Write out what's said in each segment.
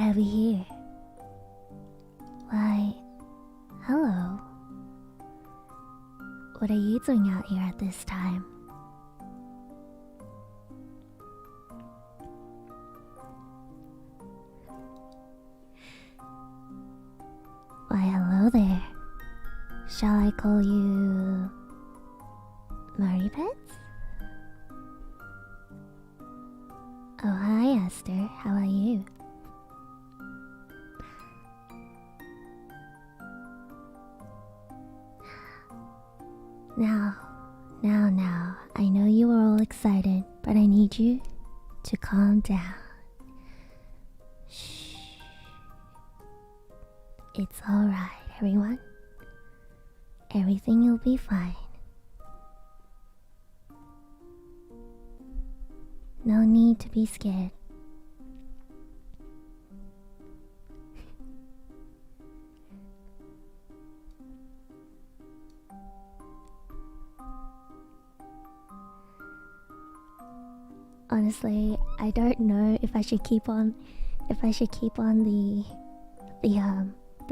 have you here? Why, hello. What are you doing out here at this time? Why, hello there. Shall I call you Marionette? Oh, hi, Aster. How are you? Now, I know you are all excited, but I need you to calm down. Shh. It's alright, everyone. Everything will be fine. No need to be scared. Honestly, I don't know if I should keep on the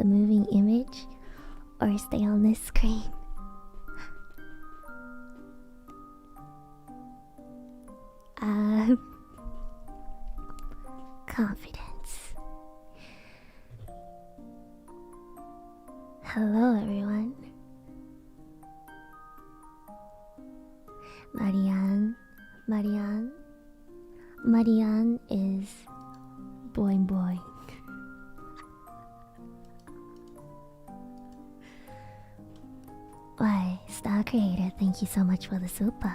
moving image or stay on this screen. Confidence. Hello, everyone. Marianne is boing boing. Why, Star Creator, thank you so much for the super.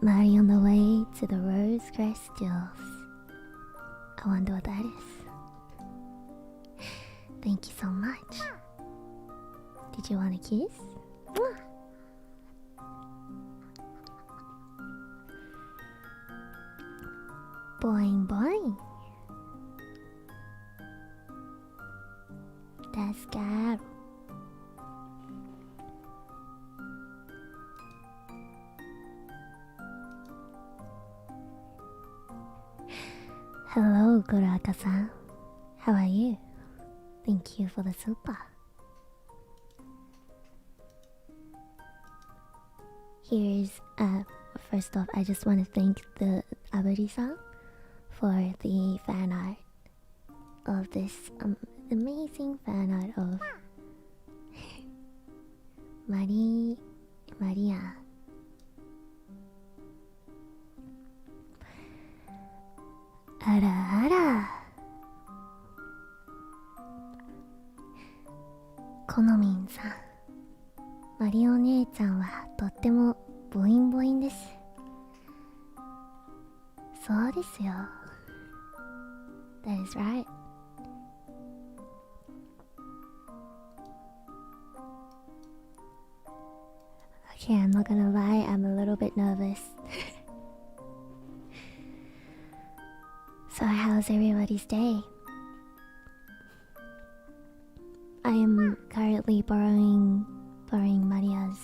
Mari on the way to the rose crystals. I wonder what that is. Thank you so much. Did you want a kiss? Mwah. Boing boing. That's Scarle. Hello, Kuraka-san. How are you? Thank you for the super. Here's first off, I just want to thank the Aburi-san for the fan art of this amazing fan art of Marianne. Ara. このみんさん、マリオ姉ちゃんはとってもボインボインです。そうですよ。That is right. Okay, I'm not gonna lie, I'm a little bit nervous. So how's everybody's day? I am currently borrowing Maria's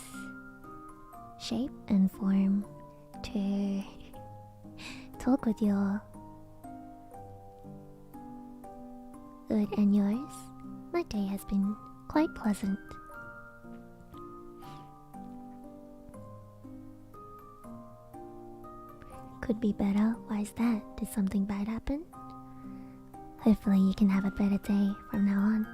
shape and form to talk with you all. Good, and yours? My day has been quite pleasant. Could be better. Why is that? Did something bad happen? Hopefully you can have a better day from now on.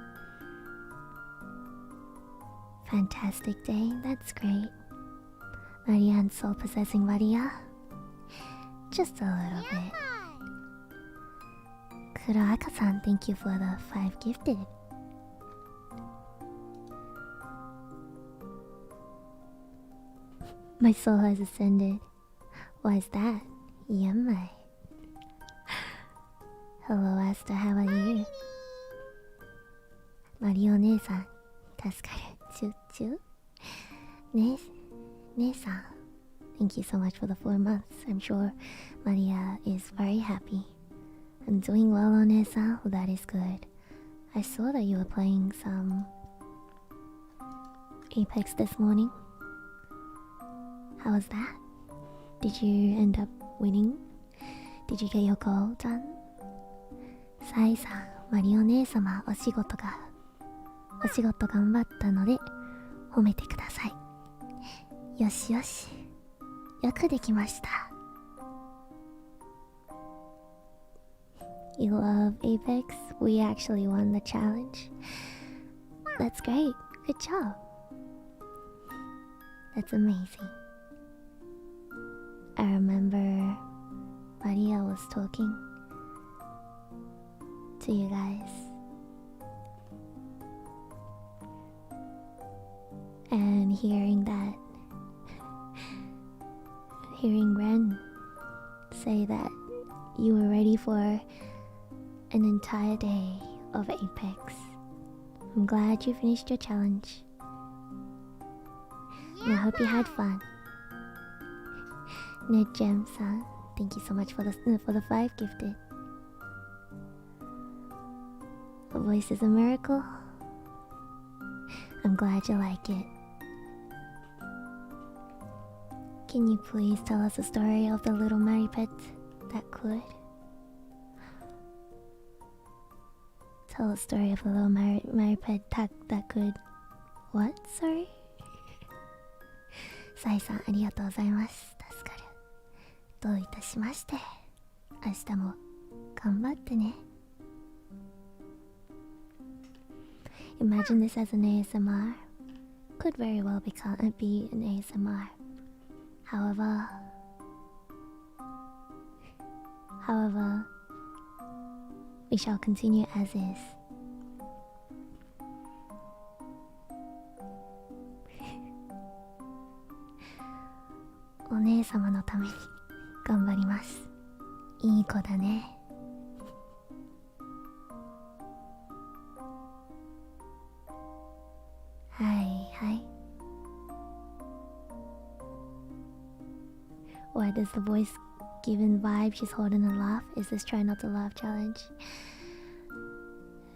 Fantastic day, that's great. Marianne's soul possessing Maria? Just a little bit. Kuraka-san, thank you for the 5 gifted. My soul has ascended. Why is that? Yueminye. Hello, Aster, how are you? Onee-San, 助かる。Zatsu? Ne-san, thank you so much for the 4 months. I'm sure Maria is very happy. I'm doing well, Onee-san. Well, that is good. I saw that you were playing some Apex this morning. How was that? Did you end up winning? Did you get your goal done? Sai-san, マリオ姉様お仕事頑張ったので褒めてください。よしよし、よくできました。 You love Apex? We actually won the challenge. That's great. Good job. That's amazing. I remember Maria was talking to you guys, and hearing Ren say that you were ready for an entire day of Apex. I'm glad you finished your challenge, and I hope you had fun. NIJISANJI, thank you so much for the 5 gifted. A voice is a miracle. I'm glad you like it. Can you please tell us a story of the little Maripet that could? Tell a story of a little Maripet that could... What? Sorry? サイさんありがとうございます。助かる。どういたしまして。明日も頑張ってね。Imagine this as an ASMR. Could very well be an ASMR. However, we shall continue as is. Onee-samaのために頑張ります。いい子だね。Why does the voice given vibe she's holding a laugh? Is this try not to laugh challenge?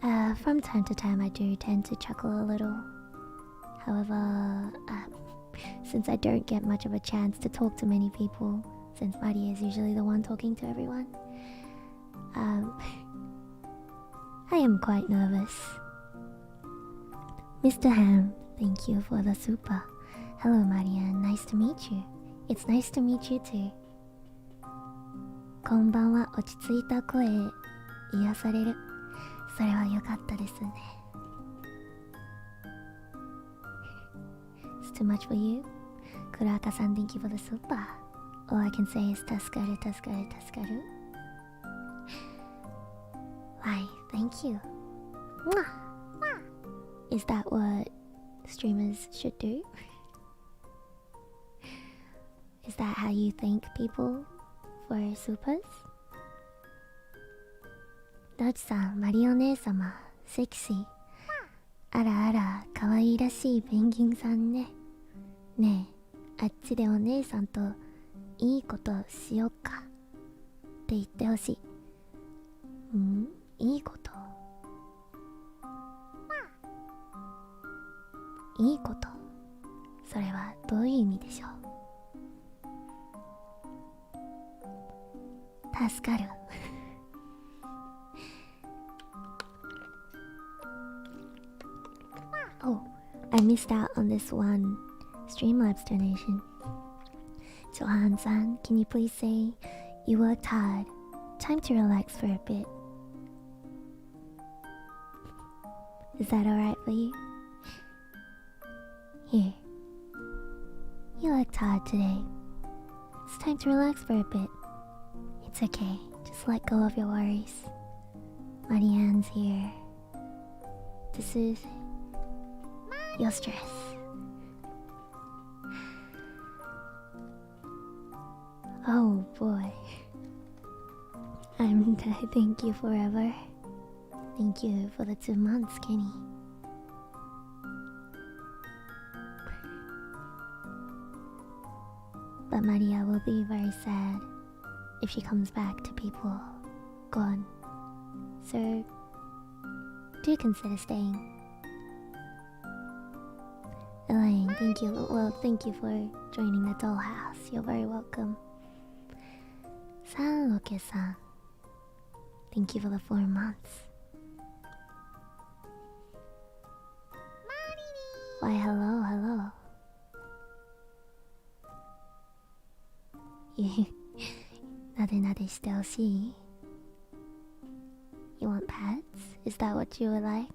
From time to time I do tend to chuckle a little. However, since I don't get much of a chance to talk to many people, since Maria is usually the one talking to everyone, I am quite nervous. Mr. Ham, thank you for the super. Hello Marianne, nice to meet you. It's nice to meet you too. こんばんは、落ち着いた声へ癒される。それは良かったですね。It's too much for you? 黒赤さん thank you for the super. All I can say is 助かる助かる助かる。Why, thank you. Is that what streamers should do? Is that how you thank people for supers? ドッチさん、マリオ姉様、セクシー。あらあら、可愛らしいペンギンさんね。ねえ、あっちでお姉さんといいことしよっか。って言ってほしい。いいこと。いいこと。それはどういう意味でしょう。助かる。Oh, I missed out on this one Streamlabs donation. Johan-san, can you please say, you worked hard, time to relax for a bit. Is that alright for you? Here. You worked hard today. It's time to relax for a bit. It's okay, just let go of your worries. Marianne's here to soothe your stress. Oh boy. Thank you forever. Thank you for the 2 months, Kenny. But Maria will be very sad if she comes back to people gone. So do consider staying. Elaine, thank you. Well, thank you for joining the dollhouse. You're very welcome. Sanroke-san, thank you for the 4 months. でなでしてほしい? You want pets? Is that what you would like?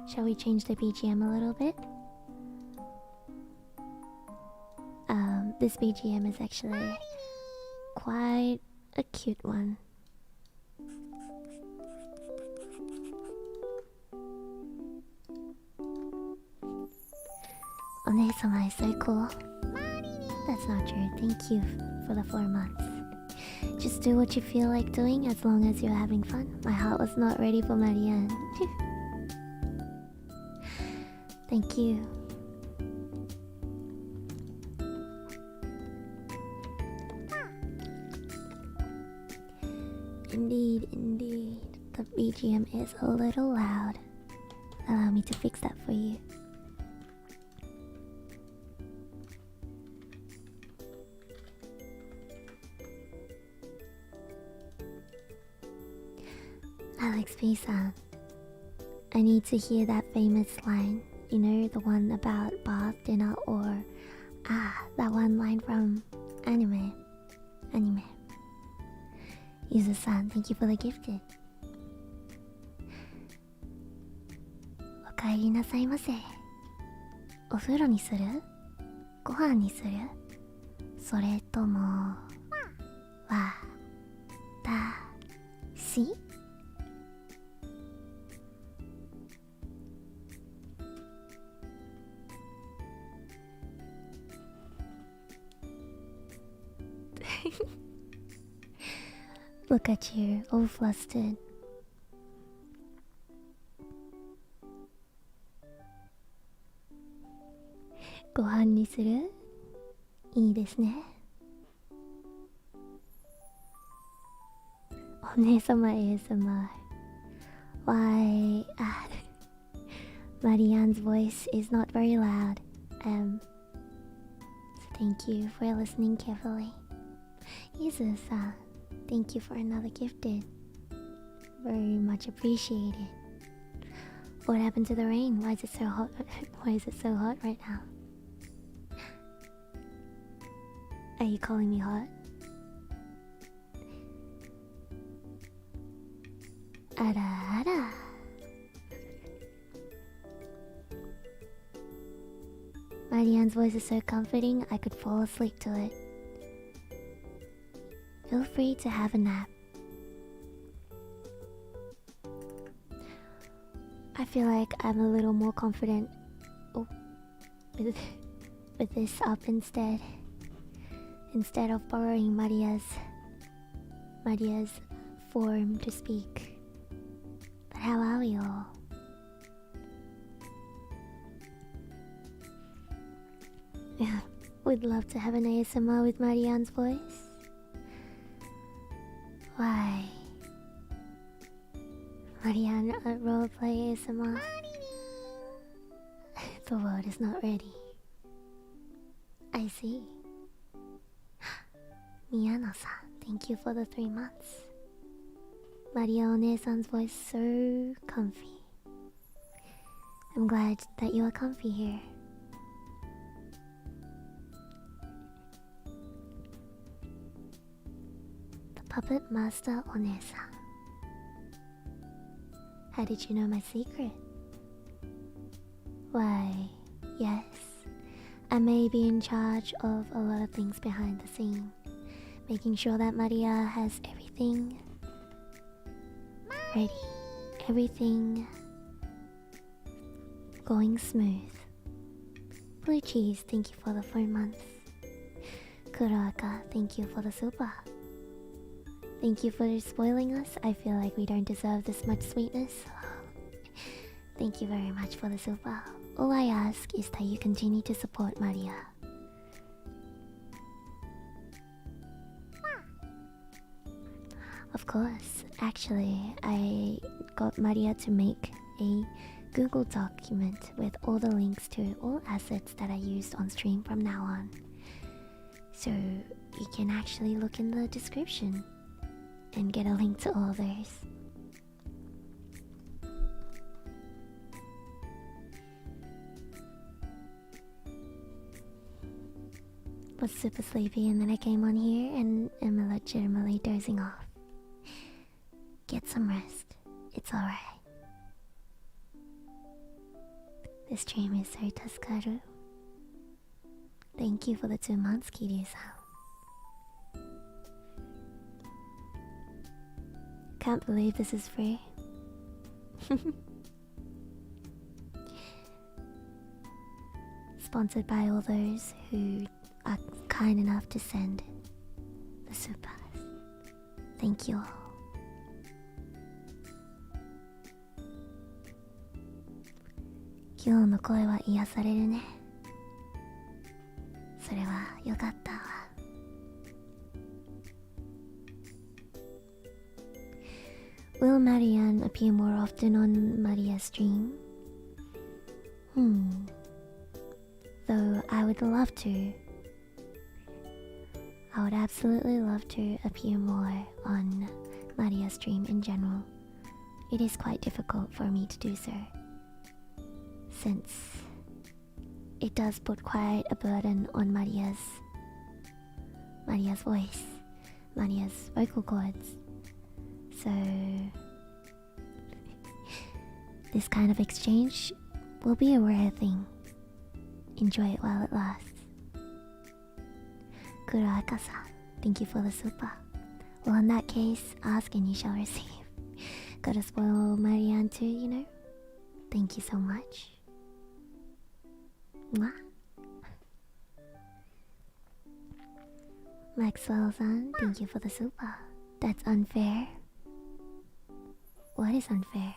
Shall we change the BGM a little bit? This BGM is actually quite a cute one. Onee-sama is so cool. That's not true. Thank you for the 4 months. Just do what you feel like doing as long as you're having fun. My heart was not ready for Marianne. Thank you. Indeed, indeed. The BGM is a little loud. Allow me to fix that for you. Alex P-san, I need to hear that famous line. You know, the one about bath, dinner, or... that one line from anime. Yuzu-san, thank you for the gifted. おかえりなさいませ。お風呂にする？ご飯にする？それともわたし？Look at you, all flustered. Go飯にする？いいですね。お姉様 ASMR. Why? Marianne's voice is not very loud. So thank you for listening carefully. Yuzu-san, thank you for another gifted. Very much appreciated. What happened to the rain? Why is it so hot? Why is it so hot right now? Are you calling me hot? Ara ara. Marianne's voice is so comforting, I could fall asleep to it. Feel free to have a nap. I feel like I'm a little more confident with this up instead of borrowing Maria's form to speak. But how are we all? Would love to have an ASMR with Marianne's voice. Why? Marianne roleplay ASMR. The world is not ready. I see. Miyano-san, thank you for the 3 months. Maria One-san's voice so comfy. I'm glad that you are comfy here. The Puppet Master One-san. How did you know my secret? Why, yes, I may be in charge of a lot of things behind the scene, making sure that Maria has everything ready, everything going smooth. Blue Cheese, thank you for the 4 months. Kuraka, thank you for the super. Thank you for spoiling us. I feel like we don't deserve this much sweetness. Thank you very much for the super. All I ask is that you continue to support Maria. Of course, actually, I got Maria to make a Google document with all the links to all assets that I used on stream from now on. So you can actually look in the description and get a link to all those. was super sleepy, and then I came on here and am legitimately dozing off. Get some rest. It's alright. This stream is so Tuskaru. Thank you for the 2 months, Kiryu-san. Can't believe this is free. Sponsored by all those who are kind enough to send the supers. Thank you all. Kyo no koi wa iyasareru ne. それはよかったわ。Will Marianne appear more often on Maria's stream? Though I would love to. I would absolutely love to appear more on Maria's stream in general. It is quite difficult for me to do so, since it does put quite a burden on Maria's voice, Maria's vocal cords. So this kind of exchange will be a rare thing. Enjoy it while it lasts. Kuroaka-san, thank you for the super. Well, in that case, ask and you shall receive. Gotta spoil Marianne too, you know? Thank you so much. Mwah. Maxwell-san, thank you for the super. That's unfair. What is unfair?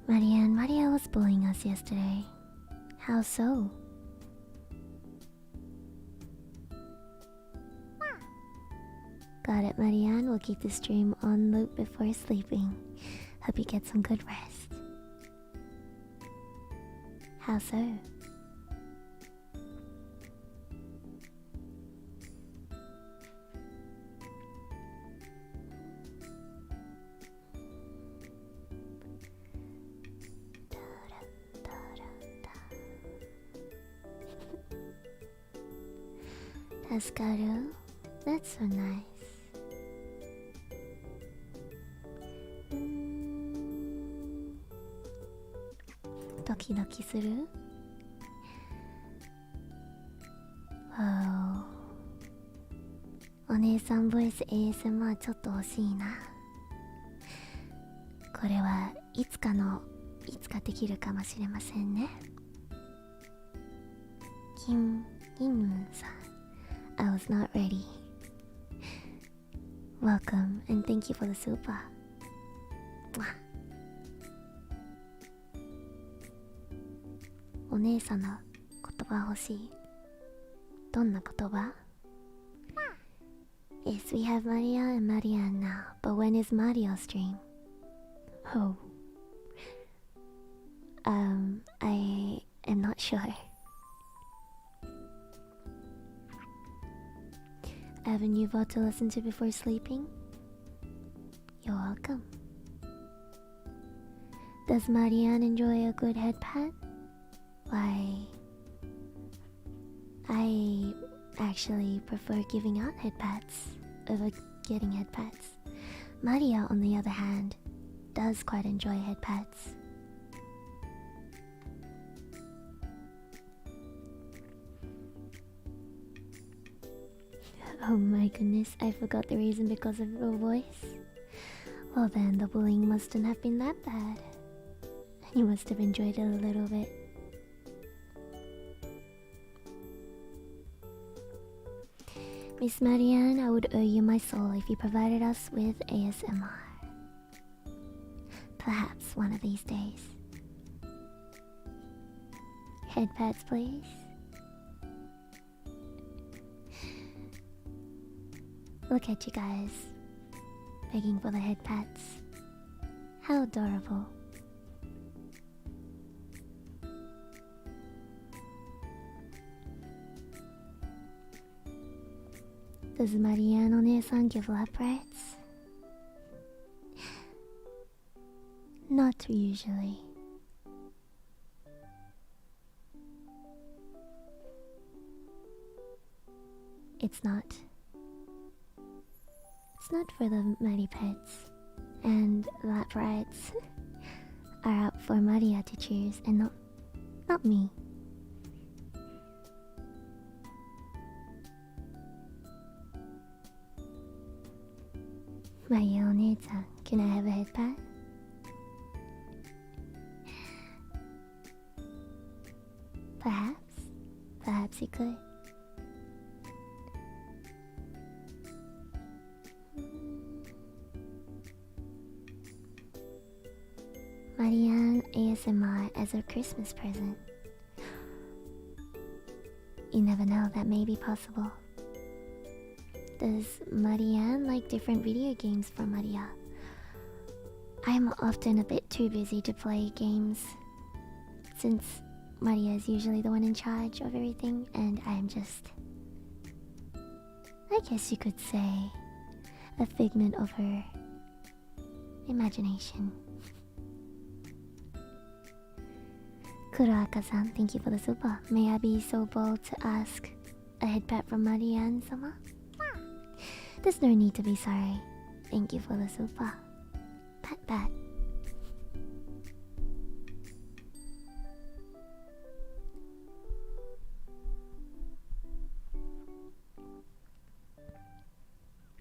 Marianne, Maria was bullying us yesterday. How so? Got it, Marianne. We'll keep the stream on loop before sleeping. Hope you get some good rest. How so? Taskaru? That's so nice. Doki-doki suru? Wow. Onee-san voice ASMR ちょっと欲しいな。これはいつかできるかもしれませんね。Kim Min-san, I was not ready. Welcome and thank you for the super. Mwah. お姉さんの言葉欲しい。どんな言葉？ Yes, we have Maria and Marianne now, but when is Mario's stream? Oh. I am not sure. I have a new VOD to listen to before sleeping. You're welcome. Does Marianne enjoy a good head pat? Why, I actually prefer giving out head pats over getting head pats. Maria, on the other hand, does quite enjoy head pats. Oh my goodness, I forgot the reason because of your voice. Well then, the bullying mustn't have been that bad. You must have enjoyed it a little bit. Miss Marianne, I would owe you my soul if you provided us with ASMR. Perhaps one of these days. Head pats, please. Look at you guys, begging for the head pats. How adorable. Does Marianne Onee-san give lap rights? Not usually. — it's not. It's not for the mighty pets. And that rights are up for Maria to choose and not me. Maria Onee-San, can I have a head pat? Perhaps you could. Marianne ASMR as a Christmas present. You never know, that may be possible. Does Marianne like different video games from Maria? I'm often a bit too busy to play games, since Maria is usually the one in charge of everything, and I'm just, I guess you could say, a figment of her imagination. Kuraka-san, thank you for the super. May I be so bold to ask a head pat from Marianne-sama? There's no need to be sorry. Thank you for the super. Pat pat.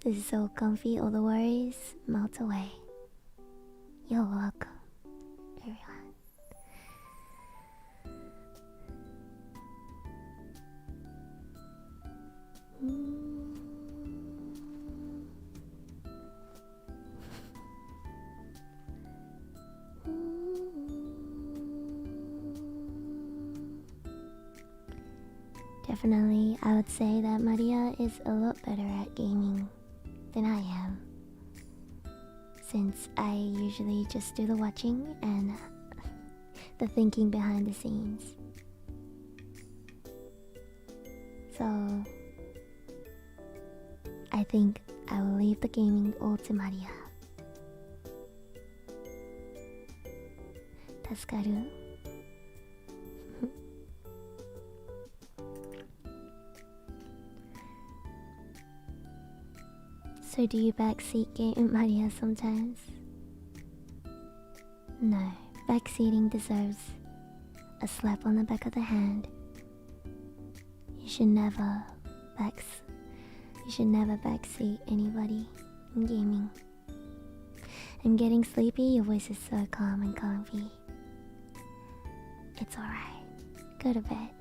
This is so comfy, all the worries melt away. You're welcome, everyone. Definitely, I would say that Maria is a lot better at gaming than I am, since I usually just do the watching and the thinking behind the scenes. So I think I will leave the gaming all to Maria. Tasukaru. So do you backseat game Maria sometimes? No, backseating deserves a slap on the back of the hand. You should never backseat anybody in gaming. I'm getting sleepy, your voice is so calm and comfy. It's alright. Go to bed.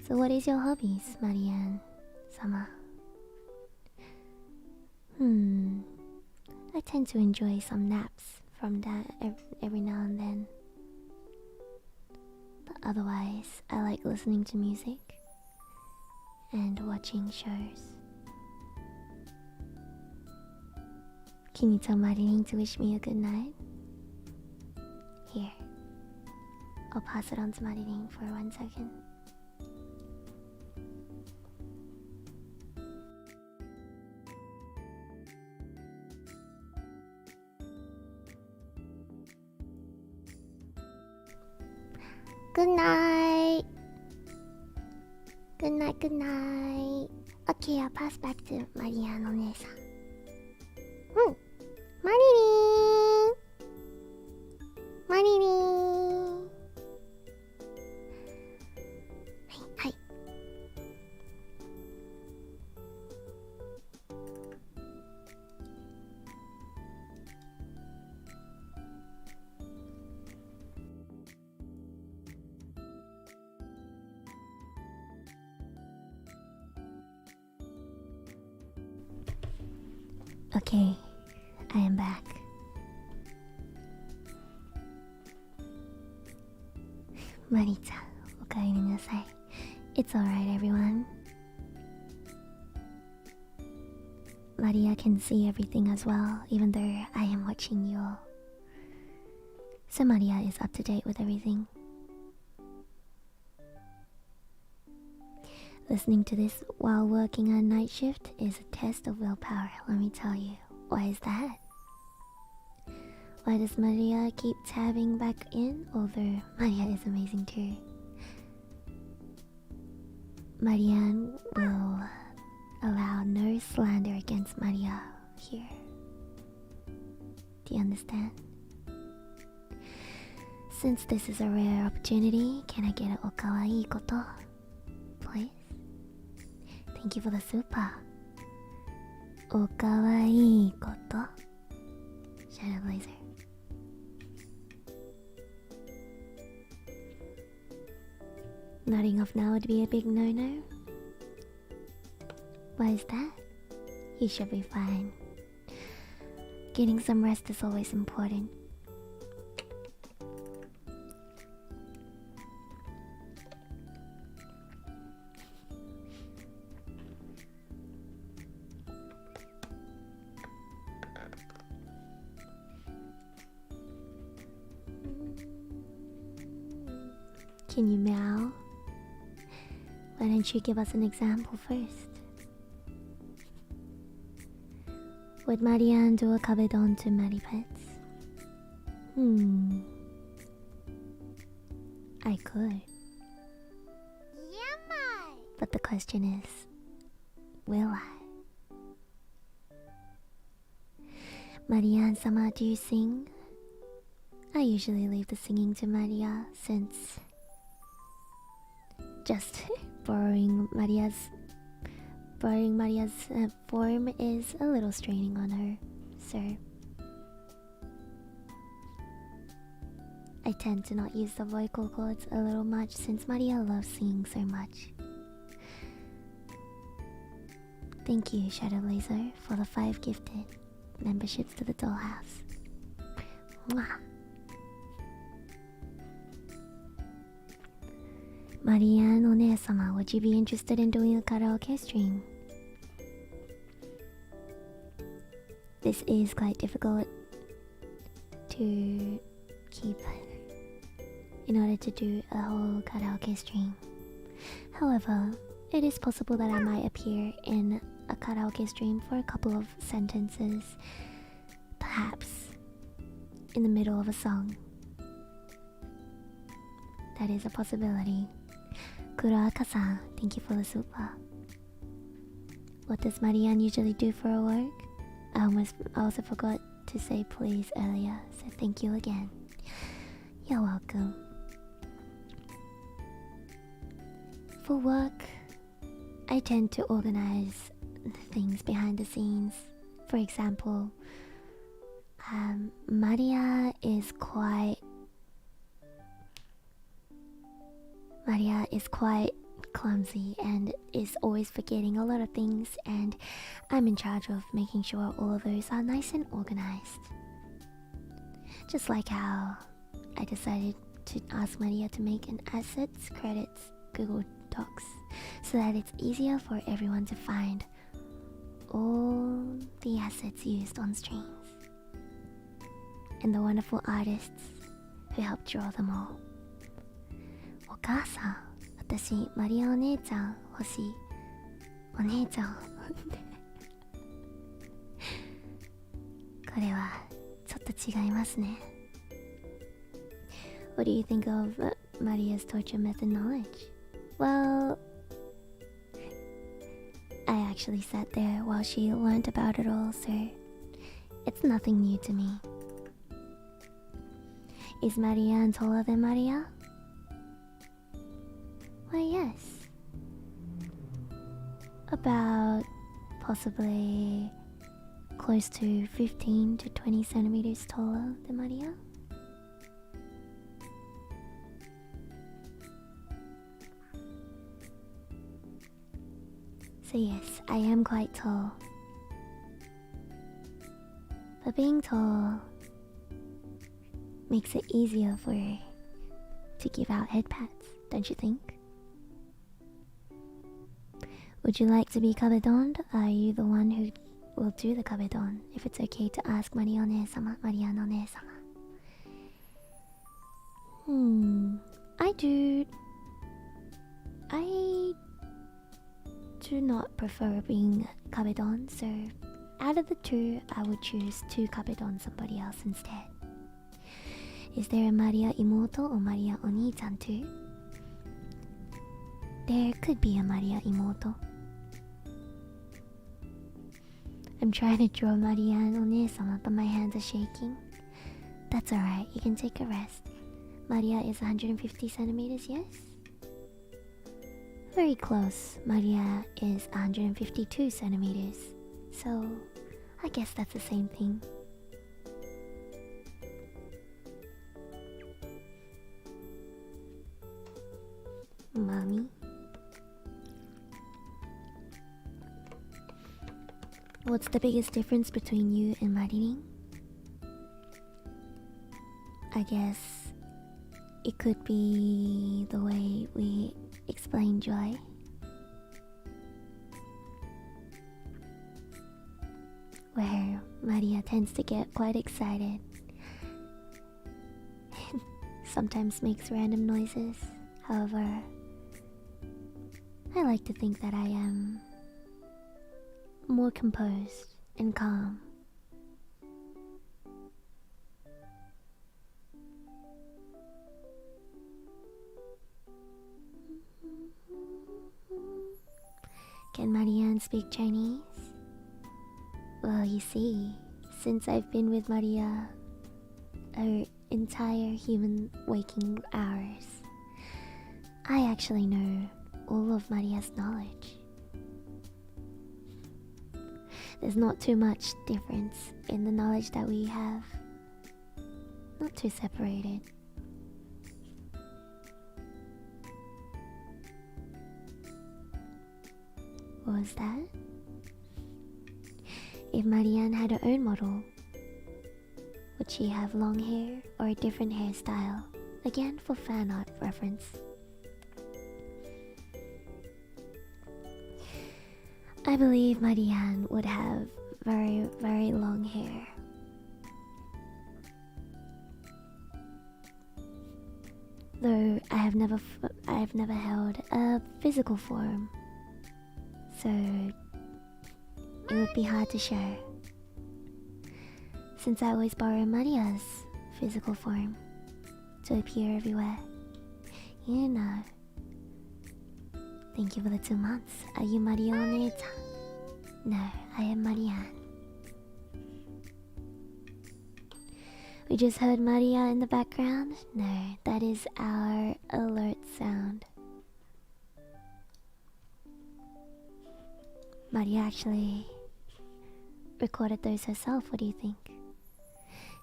So what is your hobbies, Marianne-sama? I tend to enjoy some naps from that every now and then. But otherwise, I like listening to music and watching shows. Can you tell Marianne to wish me a good night? Here, I'll pass it on to Marianne for 1 second. Good night. Good night, good night. Okay, I'll pass back to Marianne Onee-san. Marianne! Marianne! Hi. Okay, I am back. Marita, okaerinasai. It's alright, everyone. Maria can see everything as well, even though I am watching you all. So Maria is up to date with everything. Listening to this while working on night shift is a test of willpower, let me tell you. Why is that? Why does Maria keep tabbing back in? Although Maria is amazing too. Marianne will allow no slander against Maria here. Do you understand? Since this is a rare opportunity, can I get an okawaii koto, please? Thank you for the super. Okawaii koto. Shadow Blazer. Nodding off now would be a big no-no. Why is that? You should be fine. Getting some rest is always important. Can you meow? Why don't you give us an example first? Would Marianne do a kabedon to Maripets? I could. But the question is, will I? Marianne-sama, do you sing? I usually leave the singing to Maria, since just borrowing Maria's form is a little straining on her, sir. I tend to not use the vocal cords a little much since Maria loves singing so much. Thank you, Shadow Blazer, for the 5 gifted memberships to the dollhouse. Mwah. Marianne Onee-sama, would you be interested in doing a karaoke stream? This is quite difficult to keep in order to do a whole karaoke stream. However, it is possible that I might appear in a karaoke stream for a couple of sentences, perhaps in the middle of a song. That is a possibility. Kuraka-san, thank you for the super. What does Marianne usually do for her work? I also forgot to say please earlier, so thank you again. You're welcome. For work, I tend to organize things behind the scenes. For example, Maria is quite clumsy and is always forgetting a lot of things, and I'm in charge of making sure all of those are nice and organized. Just like how I decided to ask Maria to make an assets credits Google Docs so that it's easier for everyone to find all the assets used on streams and the wonderful artists who helped draw them all. お母さん、私マリアお姉ちゃん欲しい。お姉ちゃん。これはちょっと違いますね。What do you think of Maria's torture method knowledge? Well, I actually sat there while she learned about it all, so it's nothing new to me. Is Marianne taller than Maria? Why, yes. About possibly close to 15 to 20 centimeters taller than Maria. So yes, I am quite tall. But being tall makes it easier for her to give out head pats, don't you think? Would you like to be kabedoned? Are you the one who will do the kabedon? If it's okay to ask Marianne-sama. I do not prefer being kabedon, so out of the two, I would choose to kabedon somebody else instead. Is there a Maria Imoto or Maria Onee-San too? There could be a Maria Imoto. I'm trying to draw Marianne Onee-sama, but my hands are shaking. That's alright, you can take a rest. Maria is 150 centimeters, yes? Very close. Maria is 152 centimeters. So, I guess that's the same thing. Mommy? What's the biggest difference between you and Marianne? I guess it could be the way we explain joy. Where Maria tends to get quite excited. Sometimes makes random noises. However, I like to think that I am more composed and calm. Can Marianne speak Chinese? Well, you see, since I've been with Maria her entire human waking hours, I actually know all of Maria's knowledge. There's not too much difference in the knowledge that we have. Not too separated. What was that? If Marianne had her own model, would she have long hair or a different hairstyle? Again, for fan art reference. I believe Marianne would have very, very long hair. Though I have never held a physical form, so it would be hard to show. Since I always borrow Maria's physical form to appear everywhere. You know. Thank you for the 2 months. Are you Marionette? No, I am Marianne. We just heard Maria in the background? No, that is our alert sound. Maria actually recorded those herself. What do you think?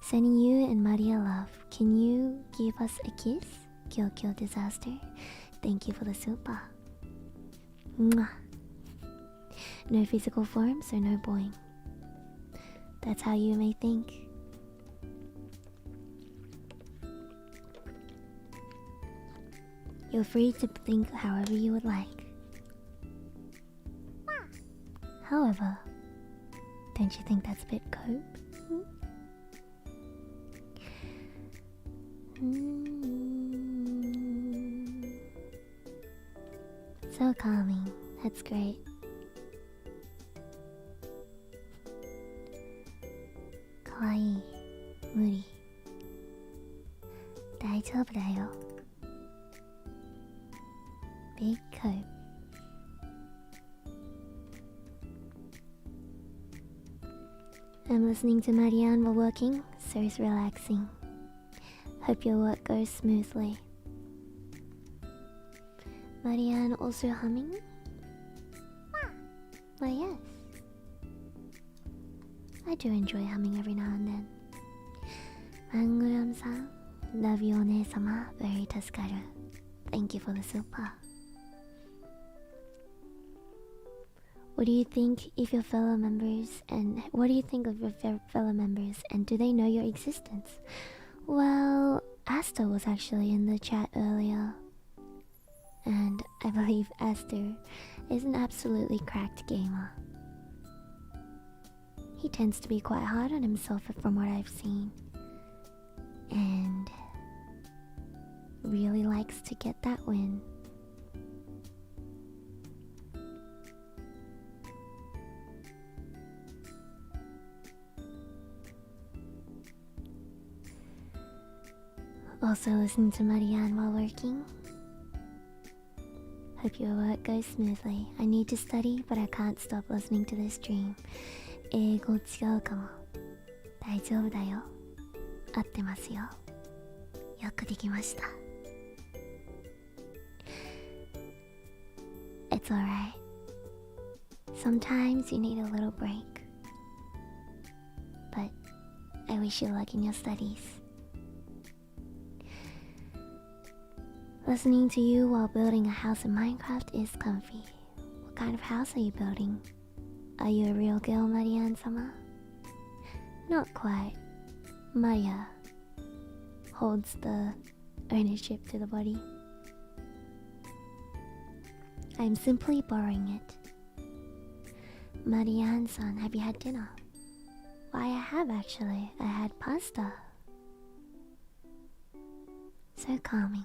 Sending you and Maria love. Can you give us a kiss? Kyo Disaster. Thank you for the super. Mwah. No physical form, so no boing. That's how you may think. You're free to think however you would like. However, don't you think that's a bit cope? So calming. That's great. Kawaii. Muri. Daijoubu da yo. Big cope. I'm listening to Marianne while working, so it's relaxing. Hope your work goes smoothly. Marianne also humming? Why yes. I do enjoy humming every now and then. Manguram-san, love you Onee-sama, very tasukaru. Thank you for the super. What do you think of your fellow members and do they know your existence? Well, Aster was actually in the chat earlier. And I believe Aster is an absolutely cracked gamer. He tends to be quite hard on himself from what I've seen. And really likes to get that win. Also listening to Marianne while working. Hope your work goes smoothly. I need to study, but I can't stop listening to this dream. 英語違うかも。大丈夫だよ。合ってますよ。よくできました。It's alright. Sometimes you need a little break. But I wish you luck in your studies. Listening to you while building a house in Minecraft is comfy. What kind of house are you building? Are you a real girl, Marianne-sama? Not quite. Maria holds the ownership to the body. I'm simply borrowing it. Marianne-san, have you had dinner? Why, I have actually. I had pasta. So calming.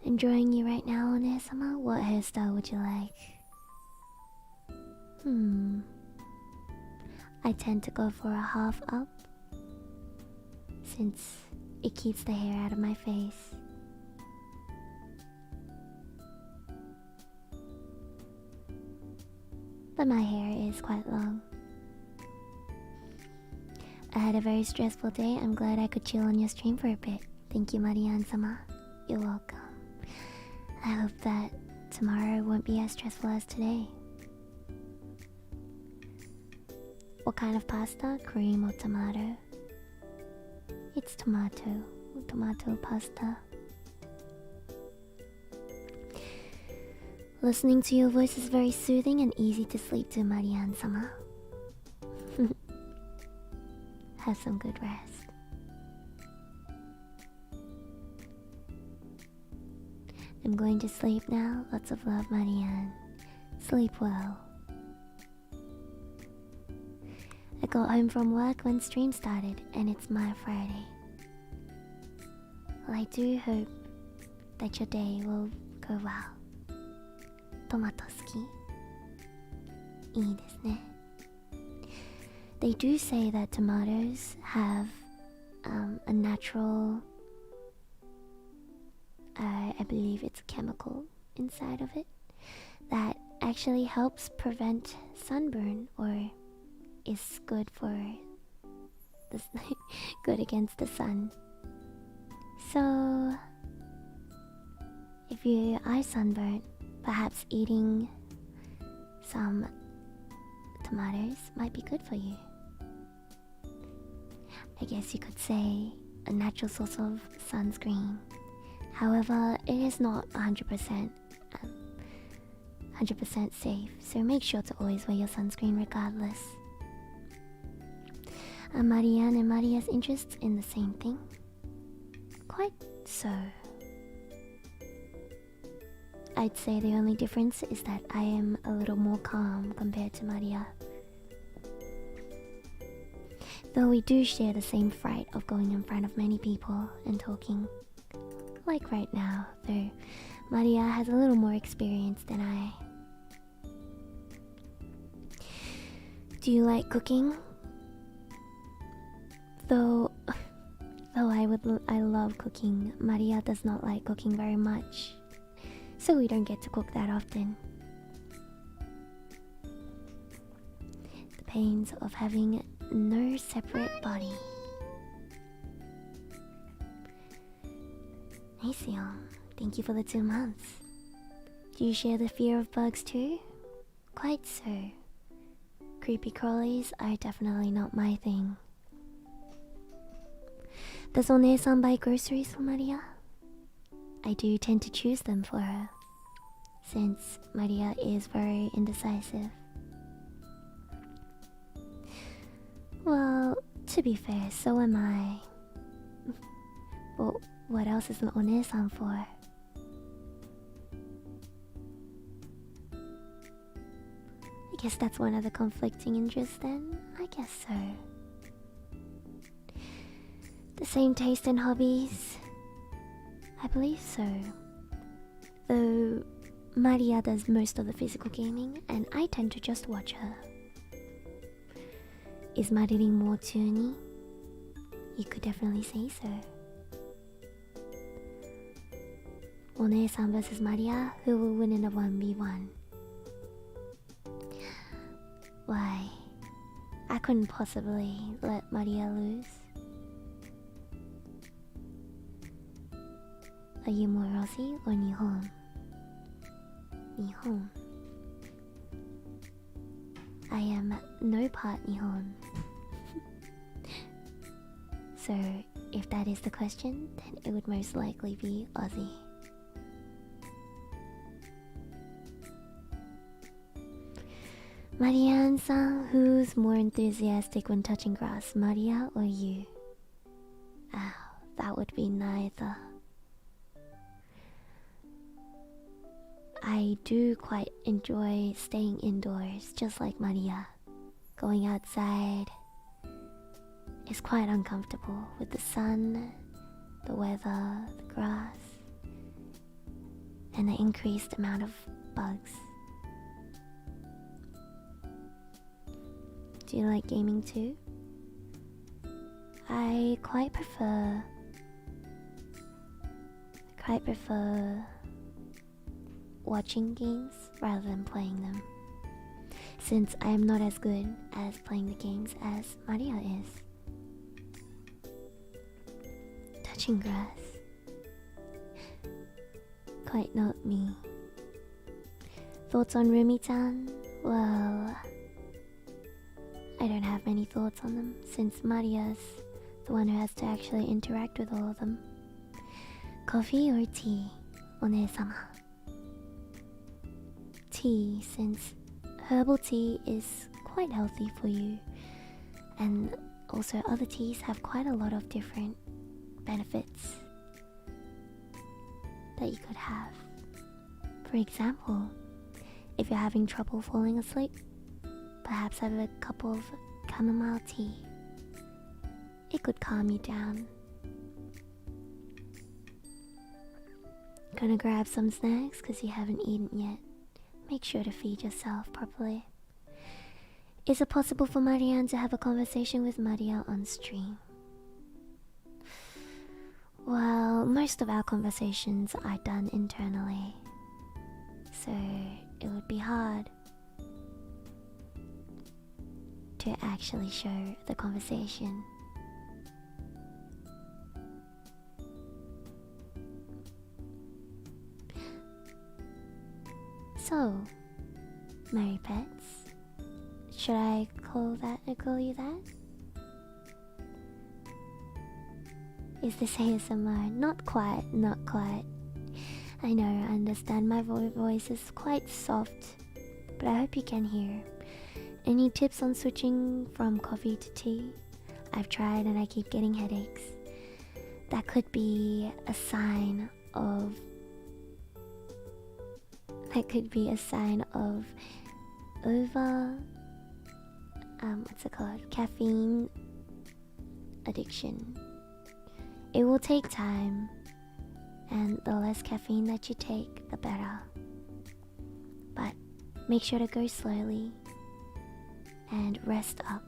Enjoying you right now, Onee-sama? What hairstyle would you like? I tend to go for a half up, since it keeps the hair out of my face. But my hair is quite long. I had a very stressful day. I'm glad I could chill on your stream for a bit. Thank you, Marianne-sama. You're welcome. I hope that tomorrow won't be as stressful as today. What kind of pasta? Cream or tomato? It's tomato. Tomato pasta. Listening to your voice is very soothing and easy to sleep to, Marianne-sama. Have some good rest. I'm going to sleep now. Lots of love, Marianne. Sleep well. I got home from work when stream started, and it's my Friday. Well, I do hope that your day will go well. Tomato ski. いいですね. They do say that tomatoes have a natural, I believe it's a chemical inside of it that actually helps prevent sunburn, or is good for the good against the sun. So if you are sunburned, perhaps eating some tomatoes might be good for you. I guess you could say a natural source of sunscreen. However, it is not 100% safe, so make sure to always wear your sunscreen regardless. Are Marianne and Maria's interests in the same thing? Quite so. I'd say the only difference is that I am a little more calm compared to Maria. Though we do share the same fright of going in front of many people and talking. Like right now, though Maria has a little more experience than I. Do you like cooking? Though I love cooking, Maria does not like cooking very much, so we don't get to cook that often. The pains of having no separate body. Naseon, thank you for the 2 months. Do you share the fear of bugs too? Quite so. Creepy crawlies are definitely not my thing. Does Onee-san buy groceries for Maria? I do tend to choose them for her, since Maria is very indecisive. Well, to be fair, so am I. But what else is Onee-san for? I guess that's one of the conflicting interests then. I guess so. The same taste in hobbies? I believe so. Though Maria does most of the physical gaming, and I tend to just watch her. Is Marianne more toony? You could definitely say so. Onee-San versus Maria, who will win in a 1v1? Why? I couldn't possibly let Maria lose. Are you more Aussie or Nihon? Nihon. I am no part Nihon. So, if that is the question, then it would most likely be Aussie. Marianne-san, who's more enthusiastic when touching grass, Maria or you? Oh, that would be neither. I do quite enjoy staying indoors, just like Maria. Going outside is quite uncomfortable with the sun, the weather, the grass, and the increased amount of bugs. Do you like gaming too? I quite prefer watching games rather than playing them, since I am not as good as playing the games as Maria is. Touching grass, quite not me. Thoughts on Rumi-chan? Well, I don't have many thoughts on them, since Maria's the one who has to actually interact with all of them. Coffee or tea, One-sama? Tea, since herbal tea is quite healthy for you, and also other teas have quite a lot of different benefits that you could have. For example, if you're having trouble falling asleep, perhaps have a cup of chamomile tea. It could calm you down. Gonna grab some snacks because you haven't eaten yet. Make sure to feed yourself properly. Is it possible for Marianne to have a conversation with Maria on stream? Well, most of our conversations are done internally, so it would be hard to actually show the conversation. So, Mary Pets, should I call you that? Is this ASMR? Not quite. I know, I understand my voice is quite soft, but I hope you can hear. Any tips on switching from coffee to tea? I've tried and I keep getting headaches. That could be a sign of over caffeine addiction. It will take time, and the less caffeine that you take, the better. But make sure to go slowly and rest up.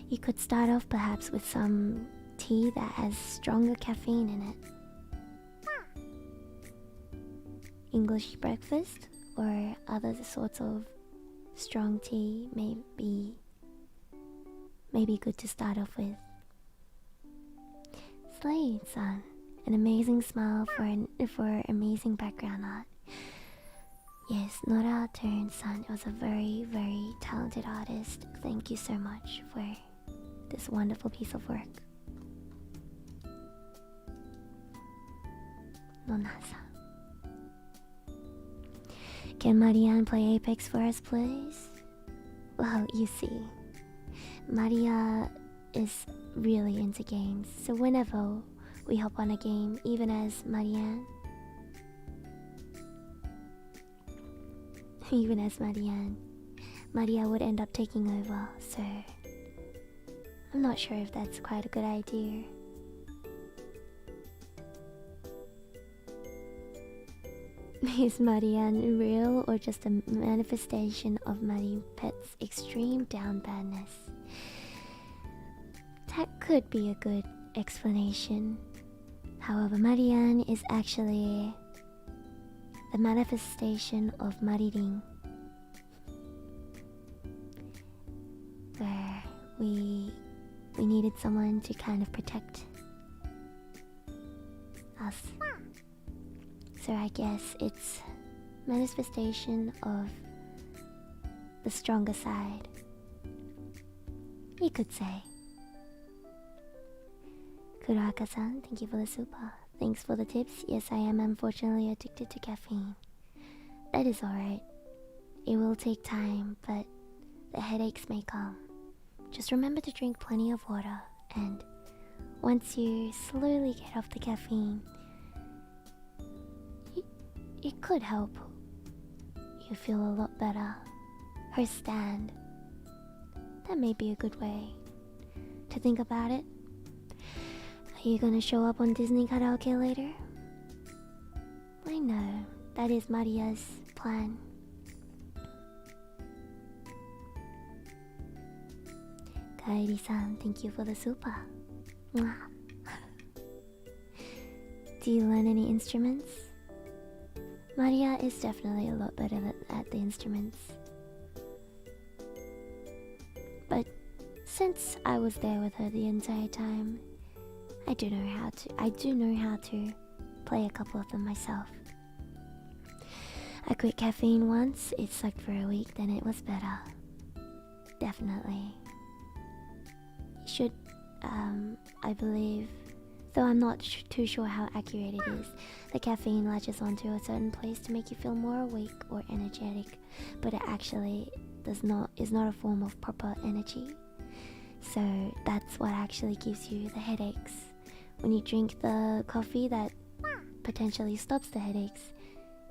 You could start off perhaps with some tea that has stronger caffeine in it. English breakfast or other sorts of strong tea may be good to start off with. Slade-san, an amazing smile for amazing background art. Yes, not our turn, son. It was a very, very talented artist. Thank you so much for this wonderful piece of work. Nona-san. Can Marianne play Apex for us, please? Well, you see, Maria is really into games, so whenever we hop on a game, even as Marianne, Maria would end up taking over, so I'm not sure if that's quite a good idea. Is Marianne real or just a manifestation of Mari Pet's extreme down badness? That could be a good explanation. However, Marianne is actually the manifestation of Maririn, where we needed someone to kind of protect us. So I guess it's manifestation of the stronger side, you could say. Kuraka-san, thank you for the super. Thanks for the tips. Yes, I am unfortunately addicted to caffeine. That is alright. It will take time, but the headaches may come. Just remember to drink plenty of water, and once you slowly get off the caffeine, it could help you feel a lot better. Her stand. That may be a good way to think about it. Are you gonna show up on Disney karaoke later? I know, that is Maria's plan. Kairi-san, thank you for the super. Mwah. Do you learn any instruments? Maria is definitely a lot better at the instruments. But since I was there with her the entire time, I do know how to play a couple of them myself. I quit caffeine once, it sucked for a week, then it was better. Definitely. You should, I believe, though I'm not too sure how accurate it is, the caffeine latches onto a certain place to make you feel more awake or energetic, but it actually is not a form of proper energy. So that's what actually gives you the headaches. When you drink the coffee that potentially stops the headaches,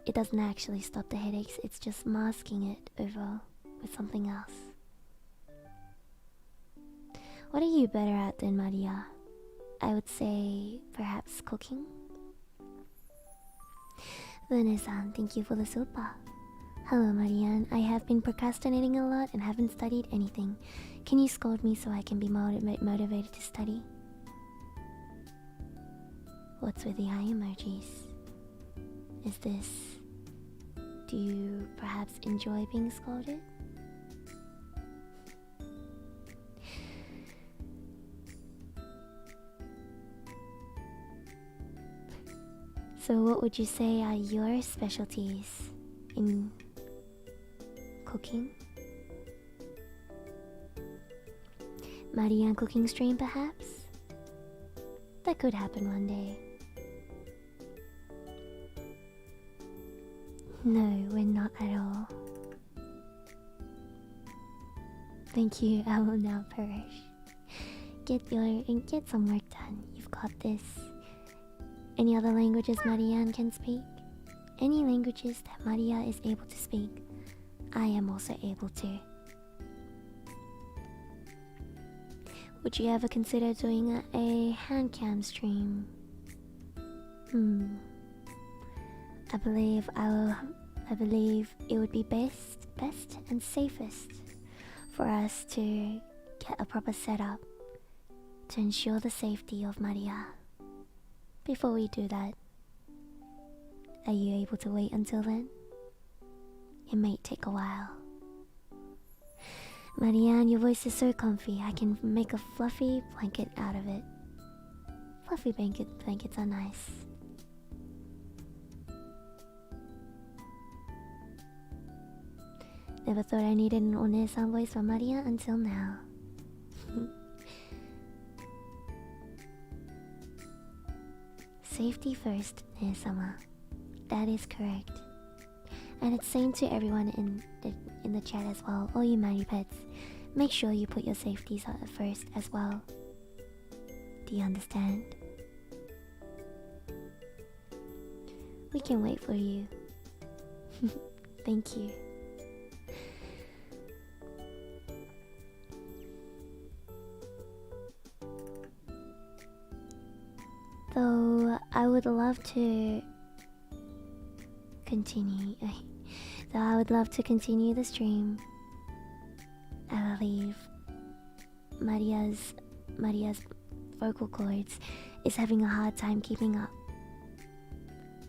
it doesn't actually stop the headaches, it's just masking it over with something else. What are you better at than Maria? I would say perhaps cooking. Onee-San, thank you for the super. Hello Marianne, I have been procrastinating a lot and haven't studied anything. Can you scold me so I can be motivated to study? What's with the eye emojis? Is this... do you perhaps enjoy being scolded? So what would you say are your specialties in cooking? Marianne cooking stream perhaps? That could happen one day. No, we're not at all. Thank you, I will now perish. Get some work done, you've got this. Any other languages Marianne can speak? Any languages that Maria is able to speak, I am also able to. Would you ever consider doing a hand cam stream? I believe it would be best and safest for us to get a proper setup to ensure the safety of Maria. Before we do that, are you able to wait until then? It may take a while. Marianne, your voice is so comfy, I can make a fluffy blanket out of it. Fluffy blankets are nice. Never thought I needed an Onee-San voice from Maria until now. Safety first, Ne-sama. That is correct. And it's same to everyone in the chat as well. All you Mari pets, make sure you put your safeties first as well. Do you understand? We can wait for you. Thank you. Though I would love to continue. Though I would love to continue the stream. I believe Maria's vocal cords is having a hard time keeping up.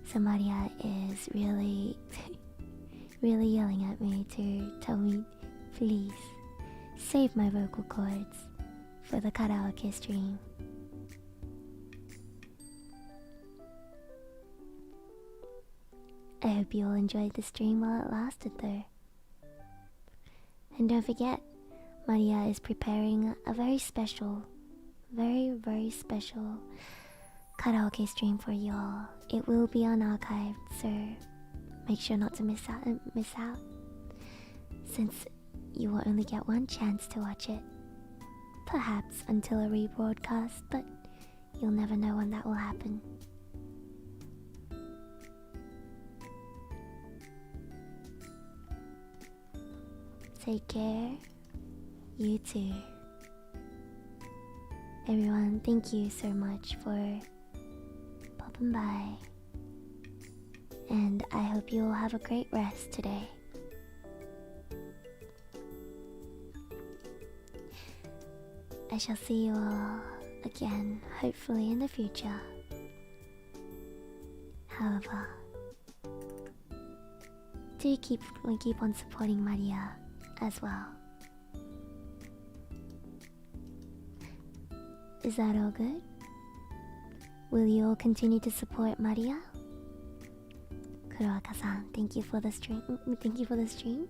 So Maria is really, really yelling at me to tell me, please, save my vocal cords for the karaoke stream. I hope you all enjoyed the stream while it lasted though. And don't forget, Maria is preparing a very special, very special karaoke stream for y'all. It will be unarchived, so make sure not to miss out. Since you will only get one chance to watch it. Perhaps until a rebroadcast, but you'll never know when that will happen. Take care. You too. Everyone, thank you so much for popping by. And I hope you all have a great rest today. I shall see you all again, hopefully in the future. However, do keep on supporting Maria as well. Is that all good? Will you all continue to support Maria? Kuroaka-san, thank you for the stream. Thank you for the stream.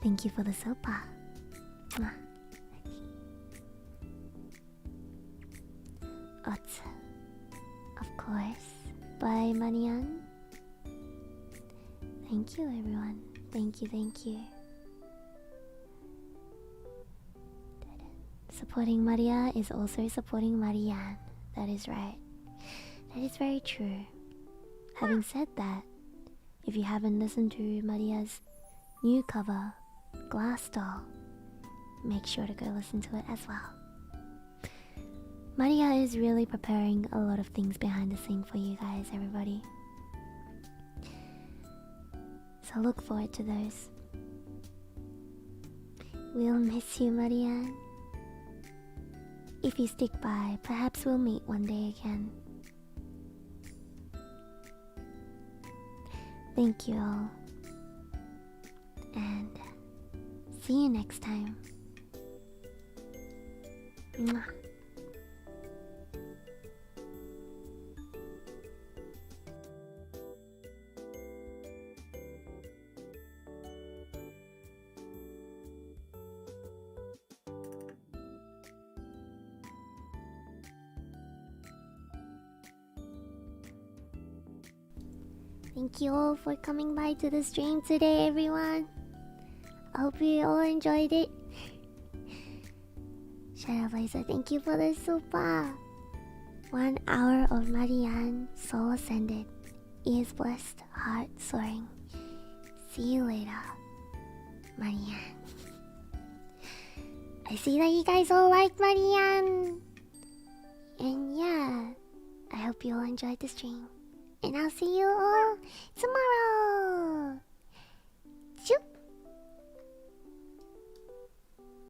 Thank you for the sopa. Otsu, of course, by Marianne. Thank you, everyone. Thank you. Supporting Maria is also supporting Marianne. That is right. That is very true. Having said that, if you haven't listened to Maria's new cover, Glass Doll, make sure to go listen to it as well. Maria is really preparing a lot of things behind the scene for you guys, everybody. So look forward to those. We'll miss you, Marianne. If you stick by, perhaps we'll meet one day again. Thank you all. And see you next time. Mwah. Thank you all for coming by to the stream today, everyone. I hope you all enjoyed it. Shadowblazer, thank you for the super. 1 hour of Marianne, soul ascended, ears blessed, heart soaring. See you later, Marianne. I see that you guys all like Marianne. And yeah, I hope you all enjoyed the stream. And I'll see you all tomorrow.